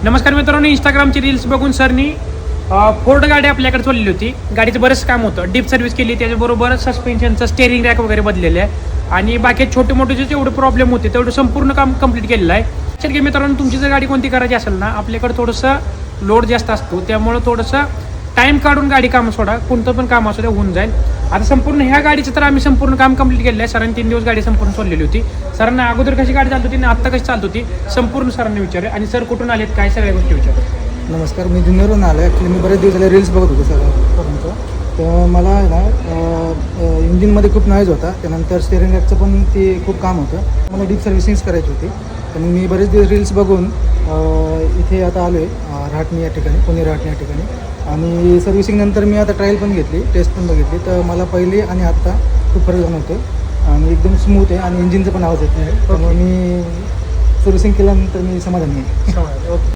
नमस्कार मित्रांनो, इंस्टाग्रामची रील्स बघून सरनी फोर्ड गाडी आपल्याकडे चाललेली होती. गाडीचं बरंच काम होतं, डीप सर्व्हिस केली, त्याच्याबरोबर सस्पेन्शनचं स्टेअरिंग रॅक वगैरे बदललेलं आहे आणि बाकी छोटे मोठे जे जेवढे प्रॉब्लेम होते तेवढं संपूर्ण काम कंप्लीट केलेलं आहे. चल की मित्रांनो, तुमची जर गाडी कोणती करायची असेल ना, आपल्याकडे थोडंसं लोड जास्त असतो, त्यामुळं थोडंसं टाईम काढून गाडी काम सोडा, कोणतं पण काम असू द्या होऊन जाईल. आता संपूर्ण ह्या गाडीचं तर आम्ही संपूर्ण काम कंप्लीट केलेलं आहे. सरांनी 3 दिवस गाडी संपूर्ण सोडलेली होती. सरांना अगोदर कशी गाडी चालत होती आणि आत्ता कशी चालत होती संपूर्ण सरांनी विचारले आणि सर कुठून आलेत काय सगळ्या गोष्टी विचारले. नमस्कार, मी जुन्नरहून आलो. ॲक्च्युली मी बरेच दिवस झाले रील्स बघत होतो सरांचं. तर मला आहे ना इंजिनमध्ये खूप नॉईज होता. त्यानंतर स्टेअरिंग रॅकचं पण ते खूप काम होतं. मला डीप सर्व्हिसिंग्स करायची होती. तर मी बरेच दिवस रील्स बघून इथे आता आलो आहे रहाटणी या ठिकाणी, पुणे रहाटणी या ठिकाणी. आणि सर्व्हिसिंगनंतर मी आता ट्रायल पण घेतली, टेस्ट पण बघितली. तर मला पहिले आणि आत्ता खूप फरक जाणवतो आणि एकदम स्मूथ आहे आणि इंजिनचं पण आवाज येत नाही. त्यामुळे मी सर्व्हिसिंग केल्यानंतर मी समाधानी आहे.